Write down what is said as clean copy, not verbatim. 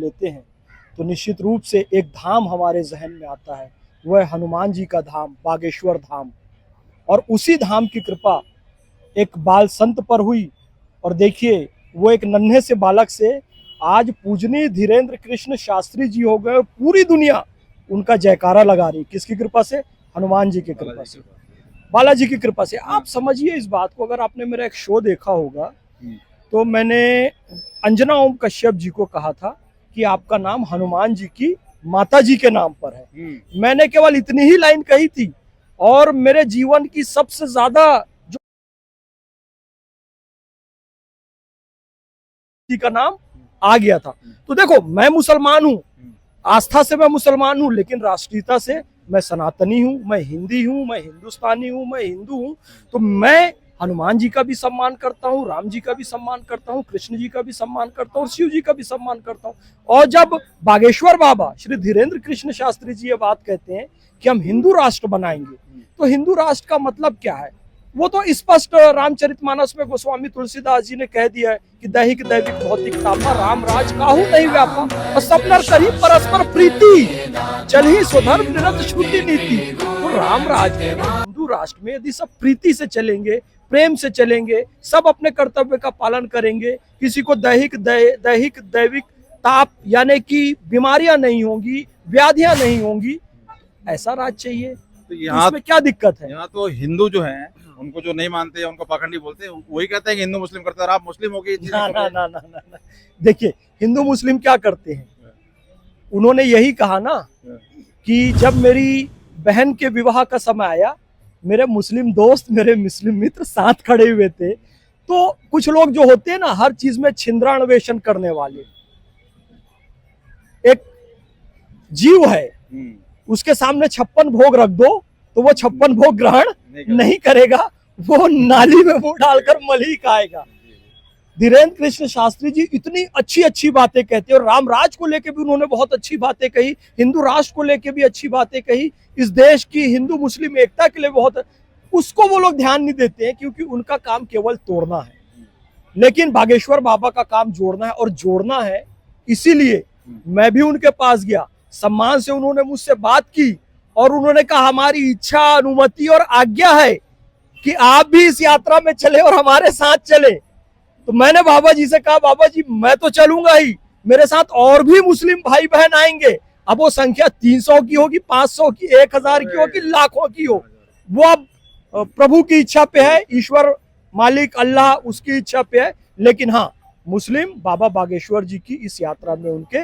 लेते हैं तो निश्चित रूप से एक धाम हमारे जहन में आता है, वह हनुमान जी का धाम, बागेश्वर धाम। और उसी धाम की कृपा एक बाल संत पर हुई, और देखिए वो एक नन्हे से बालक से आज पूजनीय धीरेन्द्र कृष्ण शास्त्री जी हो गए। पूरी दुनिया उनका जयकारा लगा रही, किसकी कृपा से? हनुमान जी की कृपा से, बालाजी की कृपा से। आप समझिए इस बात को। अगर आपने मेरा एक शो देखा होगा तो मैंने अंजना ओम कश्यप जी को कहा था कि आपका नाम हनुमान जी की माता जी के नाम पर है। मैंने केवल इतनी ही लाइन कही थी और मेरे जीवन की सबसे ज्यादा जो जी का नाम आ गया था। तो देखो, मैं मुसलमान हूं, आस्था से मैं मुसलमान हूं, लेकिन राष्ट्रीयता से मैं सनातनी हूं, मैं हिंदी हूं, मैं हिंदुस्तानी हूं, मैं हिंदू हूं। तो मैं हनुमान जी का भी सम्मान करता हूं, राम जी का भी सम्मान करता हूं, कृष्ण जी का भी सम्मान करता हूं और शिव जी का भी सम्मान करता हूं। और जब बागेश्वर बाबा श्री धीरेन्द्र कृष्ण शास्त्री जी ये बात कहते हैं कि हम हिंदू राष्ट्र बनाएंगे, तो हिंदू राष्ट्र का मतलब क्या है? वो तो स्पष्ट रामचरितमानस में गोस्वामी तुलसीदास जी ने कह दिया है कि दैहिक दैविक भौतिक तापा राम राज काहू नहीं व्यापा, और सब नर करी परस्पर प्रीति, चल ही स्वधर्म निरत श्रुति नीति। तो राम राज में, हिंदू राष्ट्र में यदि सब प्रीति से चलेंगे, प्रेम से चलेंगे, सब अपने कर्तव्य का पालन करेंगे, किसी को दैहिक दैविक ताप यानी कि बीमारियां नहीं होंगी, व्याधियां नहीं होंगी, ऐसा राज चाहिए। तो यहाँ इसमें क्या दिक्कत है? यहाँ तो हिंदू जो हैं उनको जो नहीं मानते, उनको पाखंडी बोलते हैं, वही कहते हैं कि हिंदू मुस्लिम करते हैं और आप मुस्लिम हो गए। ना ना ना ना ना ना। देखिए, हिंदू मुस्लिम क्या करते हैं? उन्होंने यही कहा ना कि जब मेरी बहन के विवाह का समय आया, मेरे मुस्लिम दोस्त, मेरे मुस्लिम मित्र साथ खड़े हुए थे। तो कुछ लोग जो होते हैं ना, हर चीज में छिंद्रान्वेषण करने वाले, एक जीव है, उसके सामने 56 भोग रख दो तो वो 56 भोग ग्रहण नहीं करेगा, वो नाली में मुंह डालकर मल खाएगा। धीरेन्द्र कृष्ण शास्त्री जी इतनी अच्छी अच्छी बातें कहते हैं, और राम राज को लेकर भी उन्होंने बहुत अच्छी बातें कही, हिंदू राष्ट्र को लेकर भी अच्छी बातें कही, इस देश की हिंदू मुस्लिम एकता के लिए बहुत। उसको वो लोग ध्यान नहीं देते हैं क्योंकि उनका काम केवल तोड़ना है, लेकिन बागेश्वर बाबा का काम जोड़ना है। और जोड़ना है इसीलिए मैं भी उनके पास गया, सम्मान से उन्होंने मुझसे बात की और उन्होंने कहा हमारी इच्छा, अनुमति और आज्ञा है कि आप भी इस यात्रा में चले और हमारे साथ चले। तो मैंने बाबा जी से कहा, बाबा जी मैं तो चलूंगा ही, मेरे साथ और भी मुस्लिम भाई बहन आएंगे। अब वो संख्या 300 की होगी, 500 की, 1000 की होगी, लाखों की हो, वो अब प्रभु की इच्छा पे है, ईश्वर मालिक अल्लाह उसकी इच्छा पे है। लेकिन हाँ, मुस्लिम बाबा बागेश्वर जी की इस यात्रा में उनके